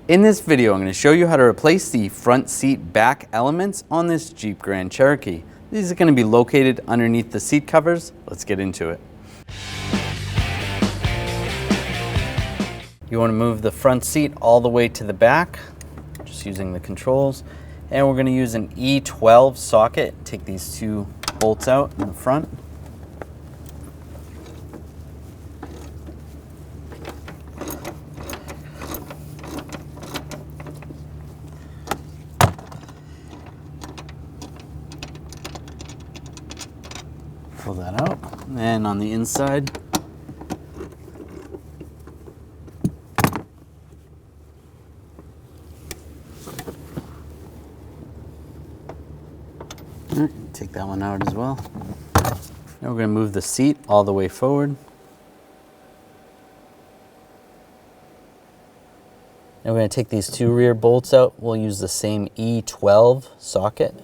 In this video, I'm going to show you how to replace the front seat back elements on this Jeep Grand Cherokee. These are going to be located underneath the seat covers. Let's get into it. You want to move the front seat all the way to the back, just using the controls. And we're going to use an E12 socket. Take these two bolts out in the front. Pull that out, and on the inside, take that one out as well. Now we're going to move the seat all the way forward. Now we're going to take these two rear bolts out. We'll use the same E12 socket.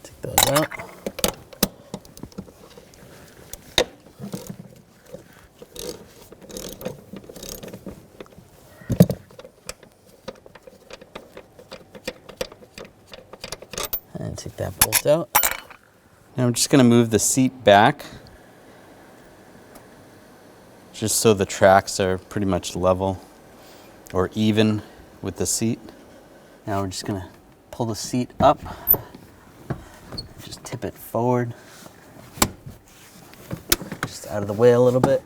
Take those out. And take that bolt out. Now I'm just going to move the seat back, just so the tracks are pretty much level or even with the seat. Now we're just going to pull the seat up, just tip it forward, just out of the way a little bit.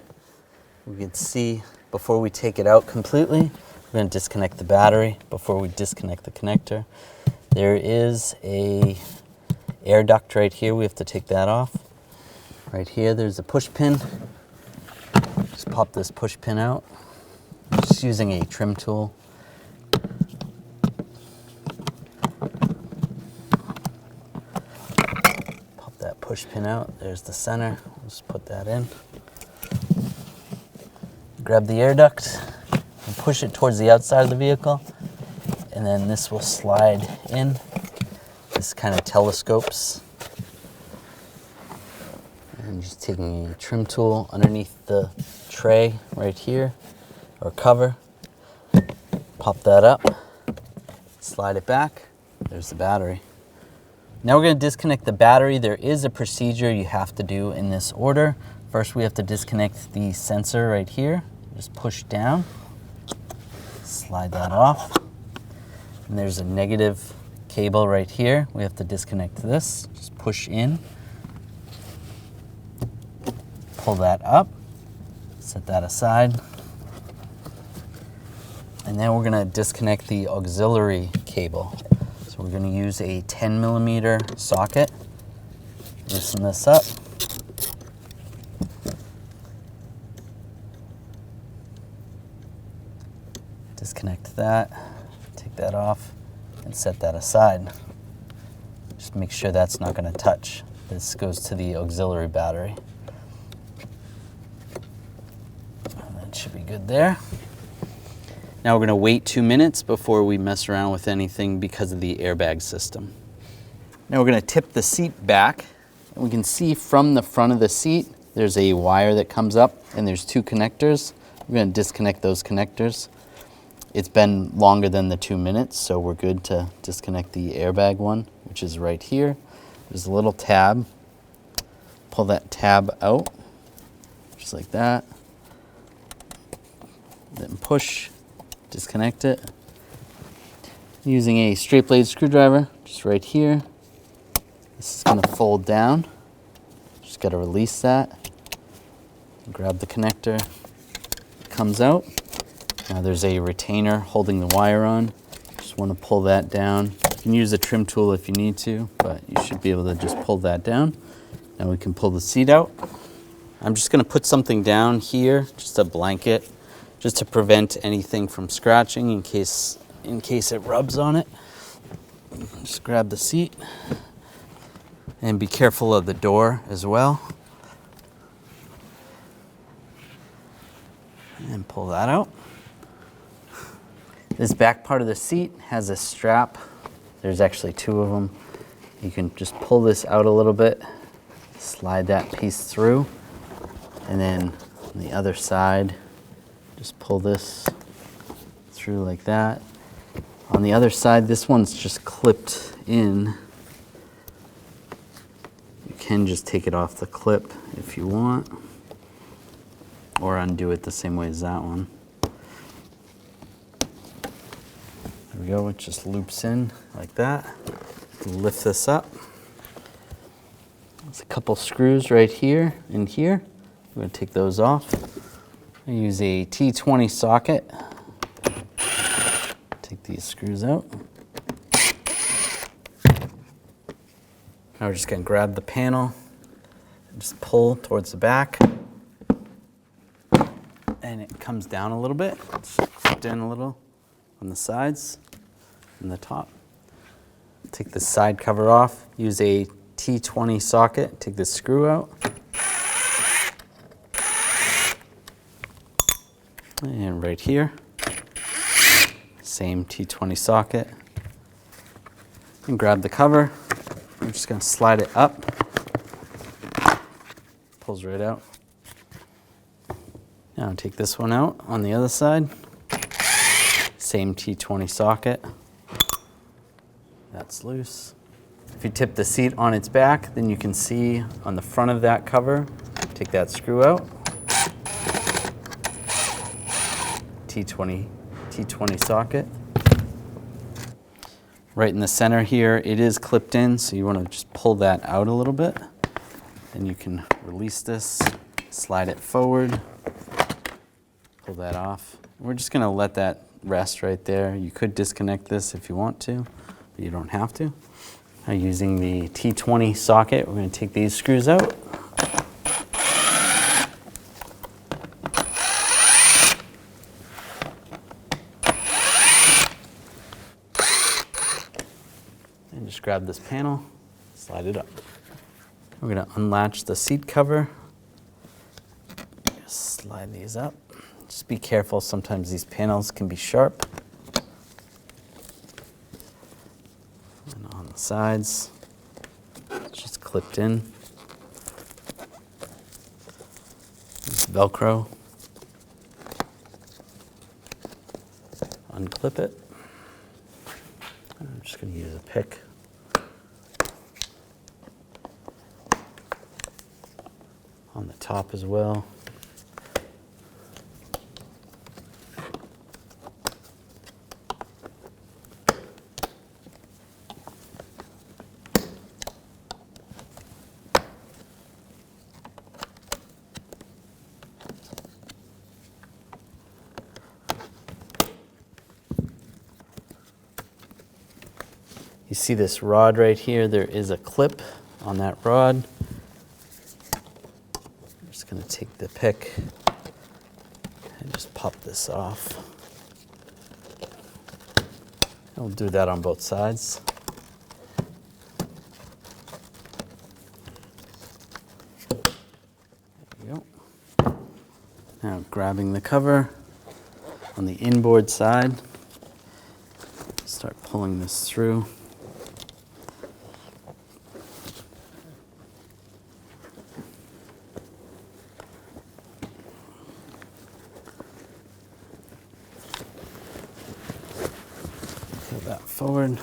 We can see before we take it out completely, we're going to disconnect the battery before we disconnect the connector. There is a air duct right here. We have to take that off. Right here, there's a push pin. Just pop this push pin out. Just using a trim tool. Pop that push pin out. There's the center. Just put that in. Grab the air duct and push it towards the outside of the vehicle. And then this will slide in. This kind of telescopes. And just taking a trim tool underneath the tray right here, or cover. Pop that up, slide it back. There's the battery. Now we're going to disconnect the battery. There is a procedure you have to do in this order. First, we have to disconnect the sensor right here. Just push down, slide that off. And there's a negative cable right here. We have to disconnect this. Just push in, pull that up, set that aside. And then we're gonna disconnect the auxiliary cable. So we're gonna use a 10mm socket. Loosen this up. Disconnect that. Take that off and set that aside. Just make sure that's not going to touch. This goes to the auxiliary battery. And that should be good there. Now we're going to wait 2 minutes before we mess around with anything because of the airbag system. Now we're going to tip the seat back. And we can see from the front of the seat there's a wire that comes up and there's two connectors. We're going to disconnect those connectors. It's been longer than the 2 minutes, so we're good to disconnect the airbag one, which is right here. There's a little tab. Pull that tab out, just like that. Then push, disconnect it. Using a straight blade screwdriver, just right here. This is gonna fold down. Just gotta release that. Grab the connector, it comes out. Now there's a retainer holding the wire on. Just want to pull that down. You can use a trim tool if you need to, but you should be able to just pull that down. Now we can pull the seat out. I'm just going to put something down here, just a blanket, just to prevent anything from scratching in case it rubs on it. Just grab the seat and be careful of the door as well. And pull that out. This back part of the seat has a strap There's actually two of them. You can just pull this out a little bit, slide that piece through, and then on the other side, just pull this through like that. On the other side, this one's just clipped in. You can just take it off the clip if you want, or undo it the same way as that one. There we go, it just loops in like that. Lift this up. There's a couple screws right here and here. I'm going to take those off. I use a T20 socket. Take these screws out. Now we're just going to grab the panel and just pull towards the back. And it comes down a little bit. It's clipped in a little on the sides and the top. Take the side cover off, use a T20 socket, take this screw out. And right here, same T20 socket. And grab the cover. I'm just going to slide it up. Pulls right out. Now take this one out on the other side. Same T20 socket. That's loose. If you tip the seat on its back, then you can see on the front of that cover, take that screw out. T20 socket. Right in the center here, it is clipped in, so you want to just pull that out a little bit. Then you can release this, slide it forward, pull that off. We're just going to let that rest right there. You could disconnect this if you want to, but you don't have to. Now using the T20 socket, we're going to take these screws out. And just grab this panel, slide it up. We're going to unlatch the seat cover. Just slide these up. Just be careful, sometimes these panels can be sharp. And on the sides, it's just clipped in. This Velcro. Unclip it. I'm just going to use a pick. On the top as well. You see this rod right here, there is a clip on that rod. I'm just going to take the pick and just pop this off. And we'll do that on both sides. There we go. Now grabbing the cover on the inboard side, start pulling this through. That forward.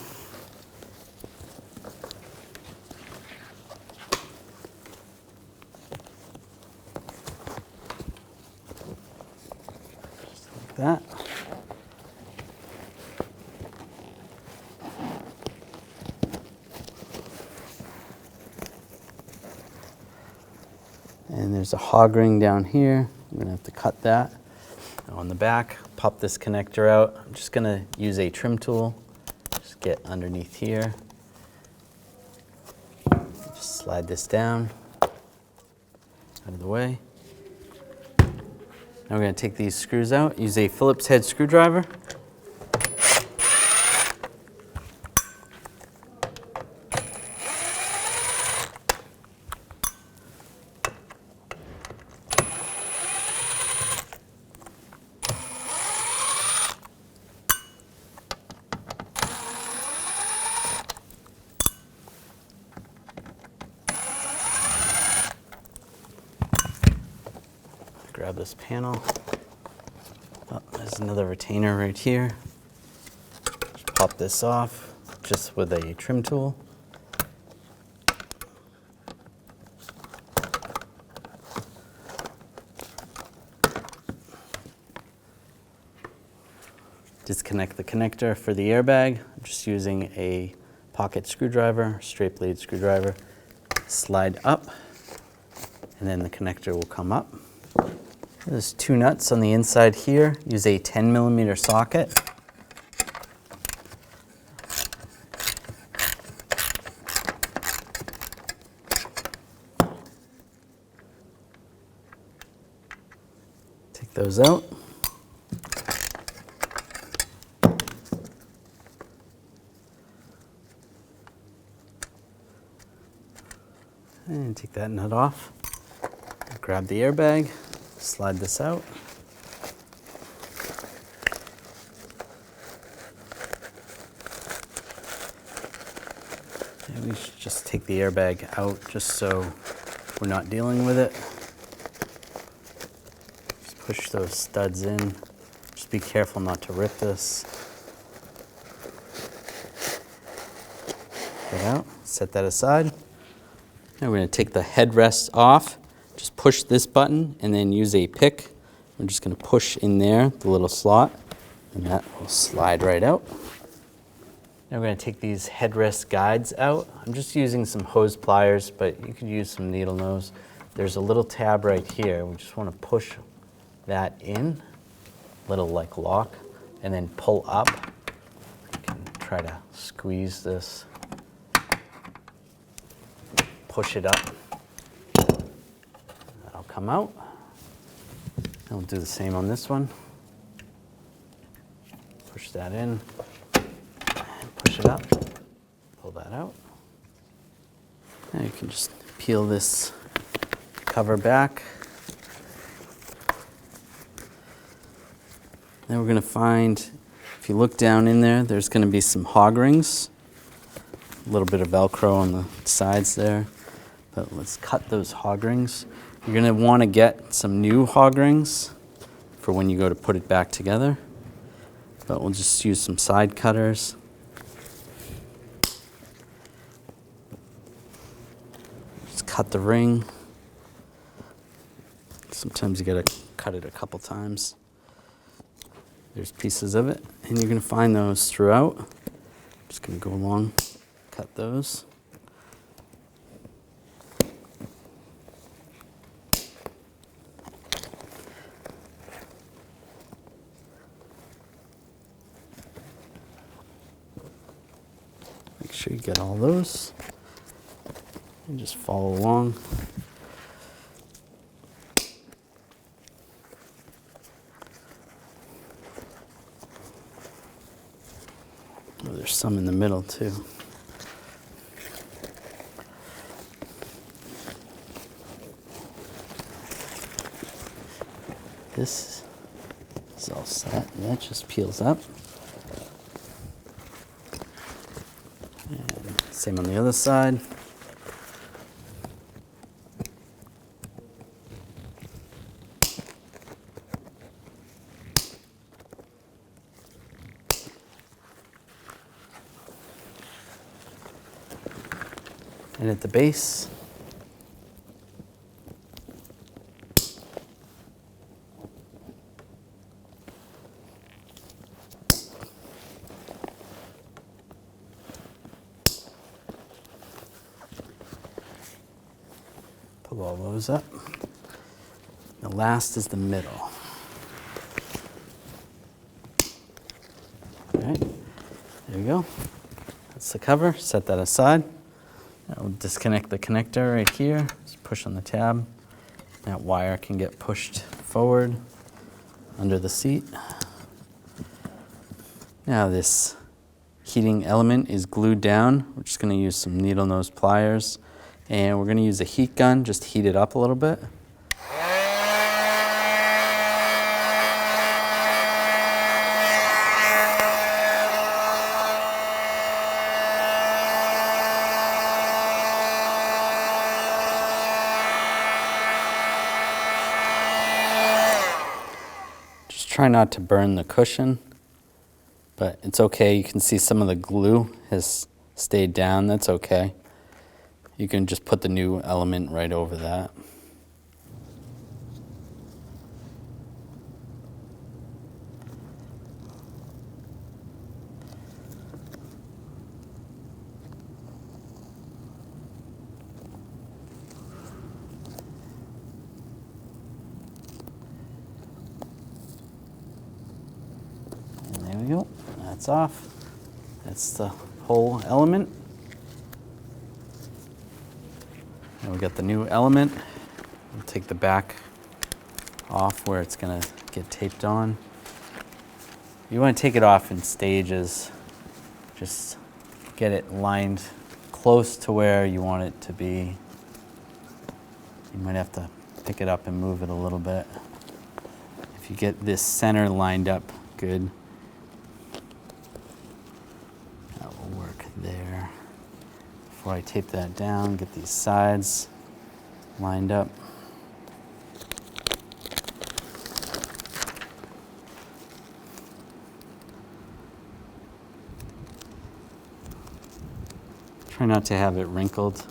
Just like that. And there's a hog ring down here. I'm going to have to cut that. On the back, pop this connector out. I'm just going to use a trim tool. Just get underneath here. Just slide this down, out of the way. Now we're going to take these screws out. Use a Phillips head screwdriver. grab this panel. Oh, there's another retainer right here. Just pop this off just with a trim tool. Disconnect the connector for the airbag. I'm just using a pocket screwdriver, straight blade screwdriver. Slide up, and then the connector will come up. There's 2 nuts on the inside here. Use a 10mm socket. Take those out. And take that nut off. Grab the airbag, slide this out. And we should just take the airbag out just so we're not dealing with it. Just push those studs in. Just be careful not to rip this. Get out, set that aside. Now we're going to take the headrest off, just push this button and then use a pick. We're just going to push in there, the little slot, and that will slide right out. Now we're going to take these headrest guides out. I'm just using some hose pliers, but you could use some needle nose. There's a little tab right here. We just want to push that in, little like lock, and then pull up. You can try to squeeze this. Push it up, that'll come out. And we'll do the same on this one. Push that in, and push it up, pull that out. Now you can just peel this cover back. Then we're gonna find, if you look down in there, there's gonna be some hog rings, a little bit of Velcro on the sides there. But let's cut those hog rings. You're gonna wanna get some new hog rings for when you go to put it back together. But we'll just use some side cutters. Just cut the ring. Sometimes you gotta cut it a couple times. There's pieces of it, and you're gonna find those throughout. Just gonna go along, cut those. Make sure you get all those and just follow along. Oh, there's some in the middle too. This is all set, and that just peels up. And same on the other side. And at the base, pull all those up. The last is the middle. All right, there you go. That's the cover, set that aside. We'll disconnect the connector right here. Just push on the tab. That wire can get pushed forward under the seat. Now this heating element is glued down. We're just going to use some needle nose pliers, and we're going to use a heat gun, just heat it up a little bit. Try not to burn the cushion, but it's okay. You can see some of the glue has stayed down. That's okay. You can just put the new element right over that. There we go, that's off. That's the whole element. And we got the new element. We'll take the back off where it's gonna get taped on. You wanna take it off in stages. Just get it lined close to where you want it to be. You might have to pick it up and move it a little bit. If you get this center lined up good, that will work there. Before I tape that down, get these sides lined up. Try not to have it wrinkled.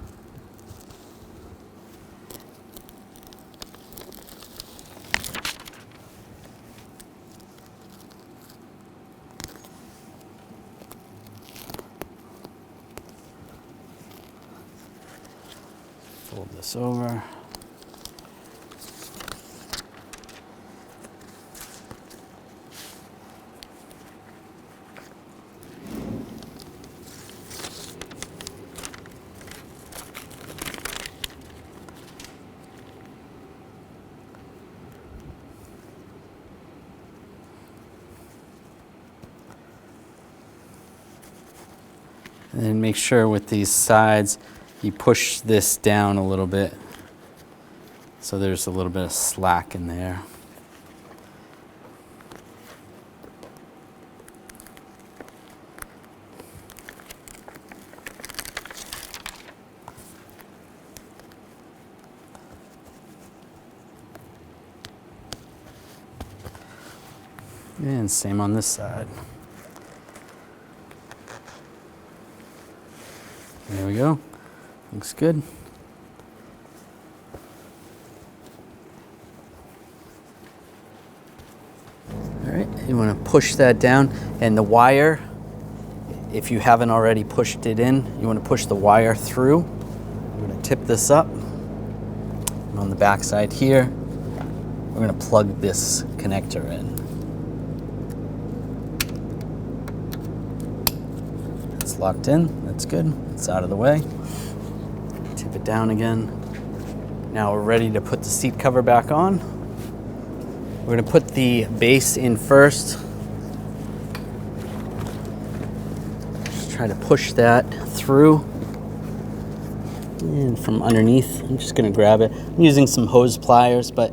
Fold this over. And then make sure with these sides, you push this down a little bit so there's a little bit of slack in there. And same on this side. There we go. Looks good. All right, you want to push that down, and the wire, if you haven't already pushed it in, you want to push the wire through. I'm going to tip this up. And on the back side here, we're going to plug this connector in. It's locked in. That's good. It's out of the way. Tip it down again. Now we're ready to put the seat cover back on. We're going to put the base in first. Just try to push that through. And from underneath, I'm just going to grab it. I'm using some hose pliers, but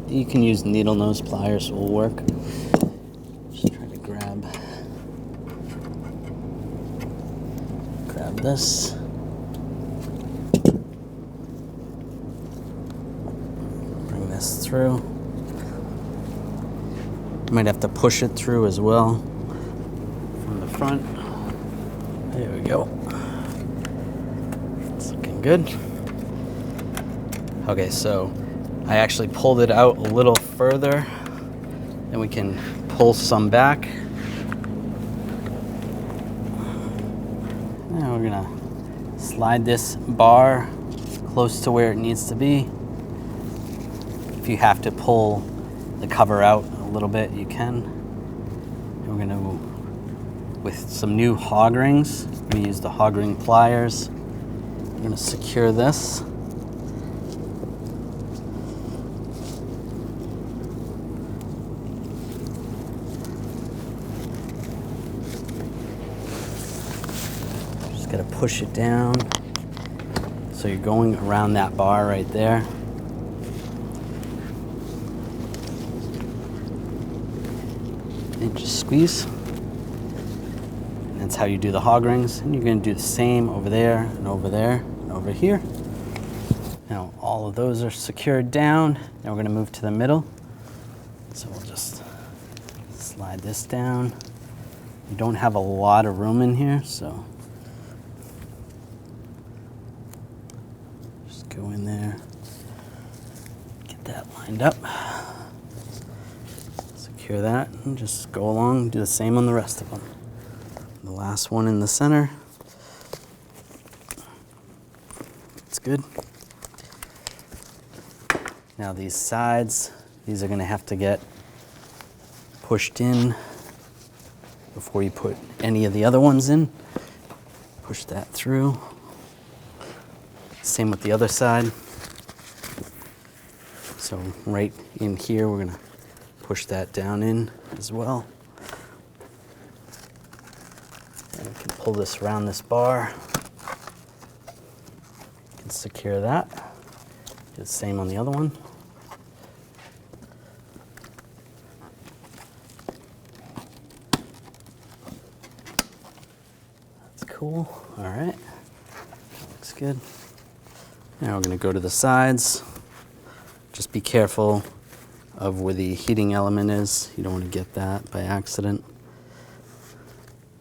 you can use needle nose pliers, will work. Just try to grab this. Bring this through. You might have to push it through as well from the front. There we go. It's looking good. Okay, so I actually pulled it out a little further, and we can pull some back. Now we're gonna slide this bar close to where it needs to be. If you have to pull the cover out a little bit, you can. And we're gonna, with some new hog rings, we're gonna use the Hog Ring Pliers. We're gonna secure this. Got to push it down. So you're going around that bar right there. And just squeeze. And that's how you do the hog rings. And you're going to do the same over there and over there and over here. Now all of those are secured down. Now we're going to move to the middle. So we'll just Slide this down. You don't have a lot of room in here, so just go in there, get that lined up, secure that, and just go along, do the same on the rest of them. The last one in the center. That's good. Now these sides, these are going to have to get pushed in before you put any of the other ones in. Push that through. Same with the other side. So right in here, we're going to push that down in as well. And we can pull this around this bar. You can secure that. Do the same on the other one. Cool. All right, looks good. Now we're going to go to the sides. Just be careful of where the heating element is. You don't want to get that by accident.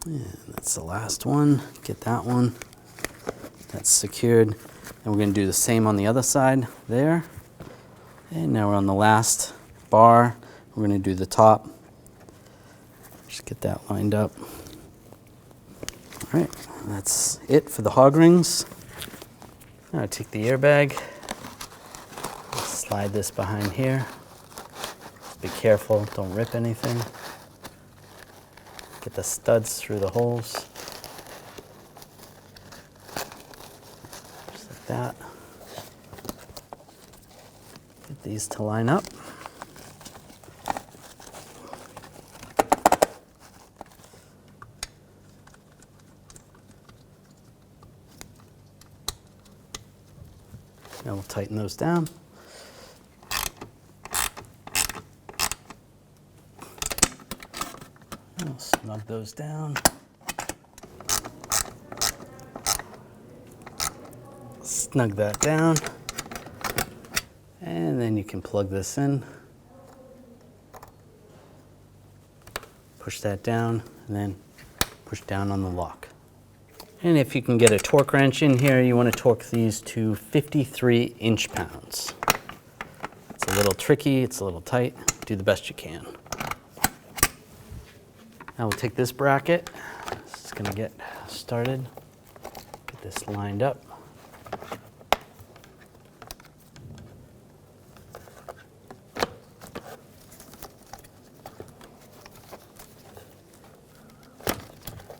And that's the last one. Get that one. That's secured. And we're going to do the same on the other side there. And now we're on the last bar. We're going to do the top. Just get that lined up. All right, that's it for the hog rings. Now I take the airbag, slide this behind here. Be careful, don't rip anything. Get the studs through the holes. Just like that. Get these to line up. Now we'll tighten those down. We'll snug those down. Snug that down. And then you can plug this in. Push that down, and then push down on the lock. And if you can get a torque wrench in here, you want to torque these to 53 inch-pounds. It's a little tricky, it's a little tight. Do the best you can. Now we'll take this bracket. It's going to get started. Get this lined up.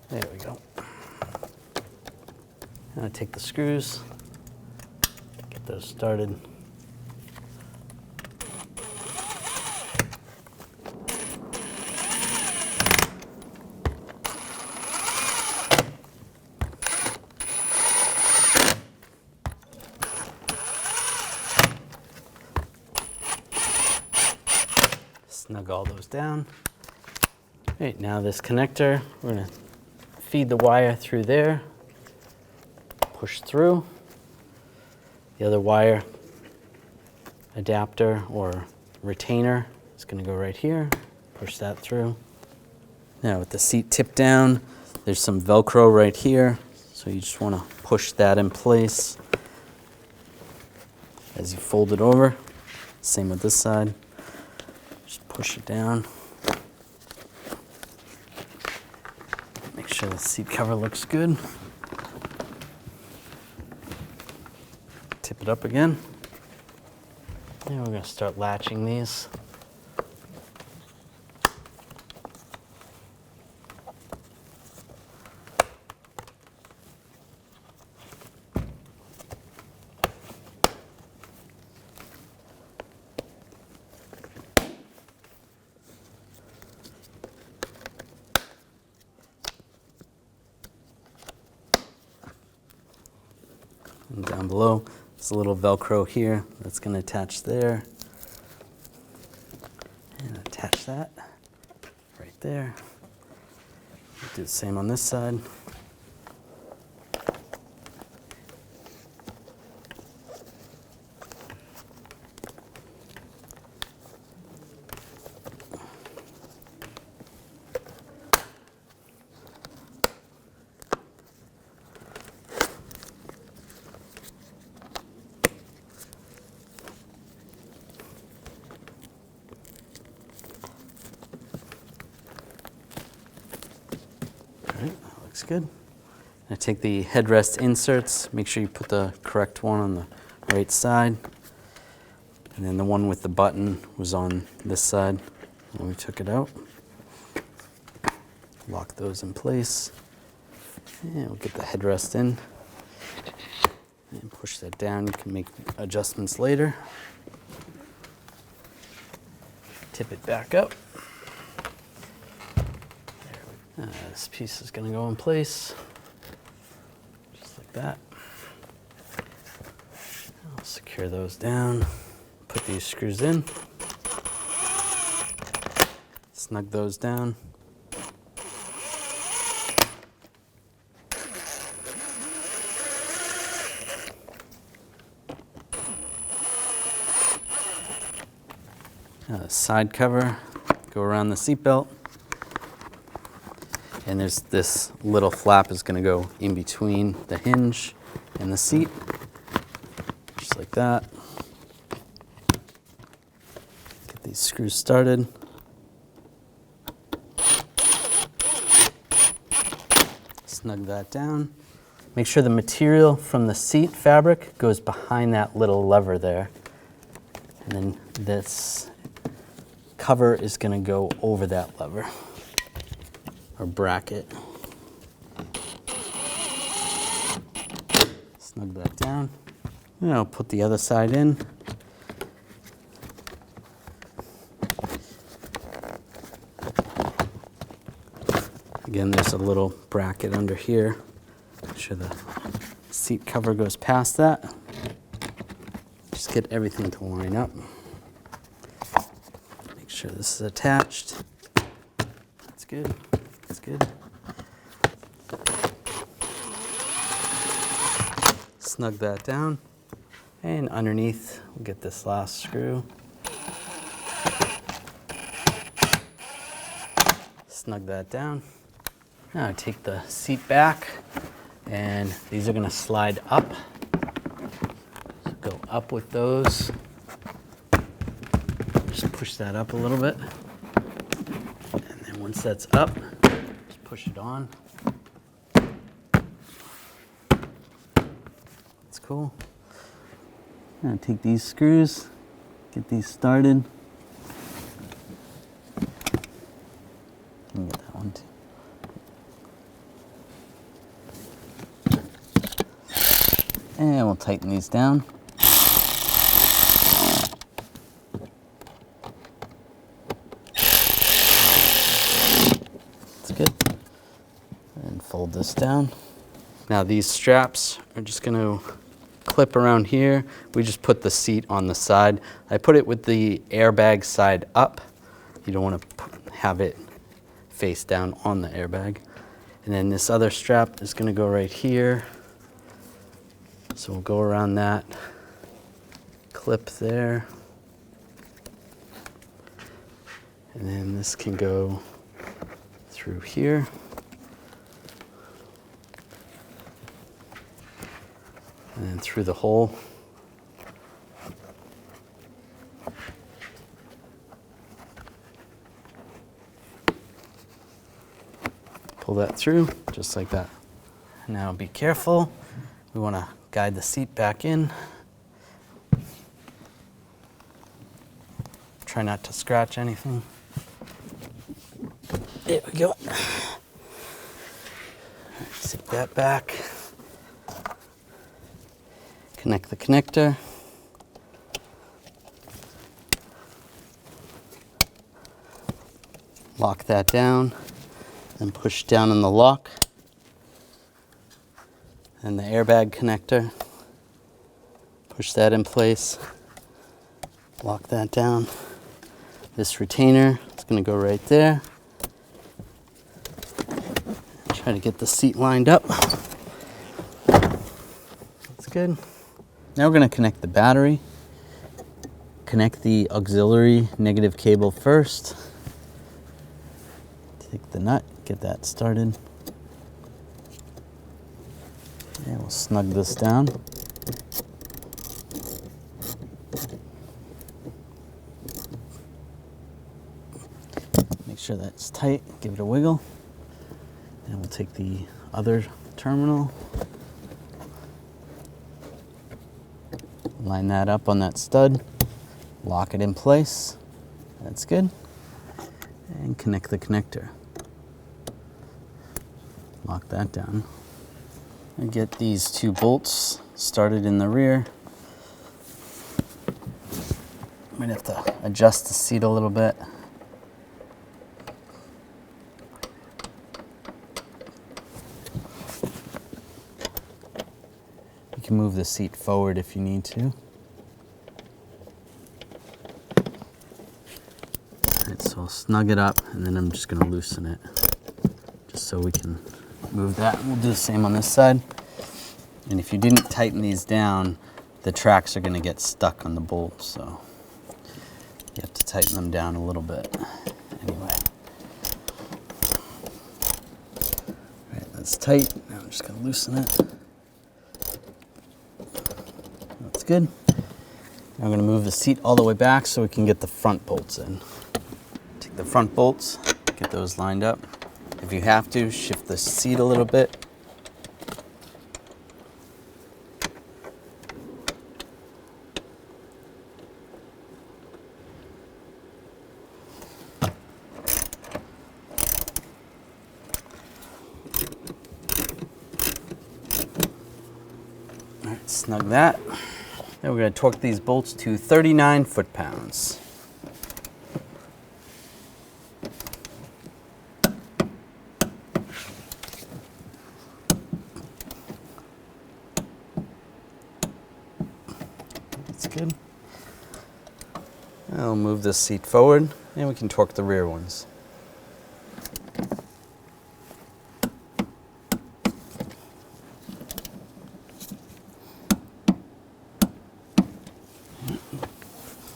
There we go. Now take the screws, get those started. Snug all those down. All right, now this connector, we're going to feed the wire through there. Push through. The other wire adapter or retainer is going to go right here. Push that through. Now with the seat tipped down, there's some Velcro right here. So you just want to push that in place as you fold it over. Same with this side. Just push it down. Make sure the seat cover looks good. Tip it up again. And we're going to start latching these. And down below, there's a little Velcro here that's going to attach there. And attach that right there. Do the same on this side. Looks good. I take the headrest inserts, make sure you put the correct one on the right side. And then the one with the button was on this side when we took it out. Lock those in place. And we'll get the headrest in. And push that down. You can make adjustments later. Tip it back up. This piece is going to go in place. Just like that. I'll secure those down. Put these screws in. Snug those down. Side cover, go around the seat belt. And there's this little flap is going to go in between the hinge and the seat, just like that. Get these screws started. Snug that down. Make sure the material from the seat fabric goes behind that little lever there. And then this cover is going to go over that lever or bracket. Snug that down. And I'll put the other side in. Again, there's a little bracket under here. Make sure the seat cover goes past that. Just get everything to line up. Make sure this is attached. That's good. That's good. Snug that down. And underneath, we'll get this last screw. Snug that down. Now I take the seat back, and these are going to slide up. So go up with those. Just push that up a little bit. And then once that's up, just push it on. That's cool. Now take these screws, get these started. Let me get that one too. And we'll tighten these down. That's good. And fold this down. Now these straps are just going to clip around here. We just put the seat on the side. I put it with the airbag side up. You don't want to have it face down on the airbag. And then this other strap is going to go right here. So we'll go around that clip there. And then this can go through here. And then through the hole. Pull that through, just like that. Now be careful. We want to guide the seat back in. Try not to scratch anything. There we go. Sit that back. Connect the connector. Lock that down. Then push down on the lock. And the airbag connector. Push that in place. Lock that down. This retainer is going to go right there. Try to get the seat lined up. That's good. Now we're going to connect the battery. Connect the auxiliary negative cable first. Take the nut, get that started. And we'll snug this down. Make sure that's tight, give it a wiggle. And we'll take the other terminal. Line that up on that stud, lock it in place. That's good. And connect the connector. Lock that down. And get these 2 bolts started in the rear. Might have to adjust the seat a little bit. You can move the seat forward if you need to. Alright, so I'll snug it up and then I'm just going to loosen it just so we can move that. We'll do the same on this side. And if you didn't tighten these down, the tracks are going to get stuck on the bolts, so you have to tighten them down a little bit. Anyway. Alright, that's tight. Now I'm just going to loosen it. That's good. Now I'm going to move the seat all the way back so we can get the front bolts in. Take the front bolts, get those lined up. If you have to, shift the seat a little bit. All right, snug that. Then we're going to torque these bolts to 39 foot-pounds. Good. I'll move this seat forward and we can torque the rear ones.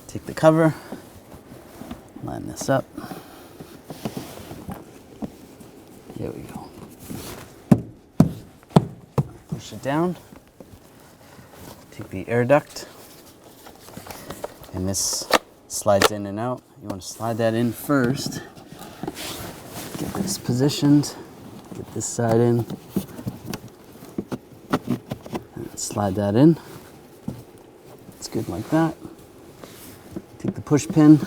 Take the cover, line this up. Here we go. Push it down. Take the air duct. And this slides in and out. You want to slide that in first. Get this positioned. Get this side in. And slide that in. It's good like that. Take the push pin.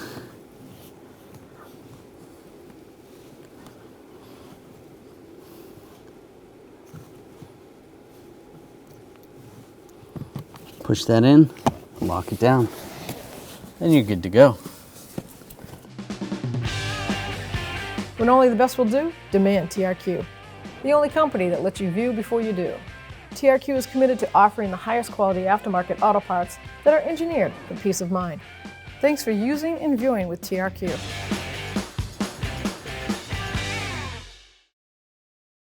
Push that in. Lock it down. Then you're good to go. When only the best will do, demand TRQ. The only company that lets you view before you do. TRQ is committed to offering the highest quality aftermarket auto parts that are engineered for peace of mind. Thanks for using and viewing with TRQ.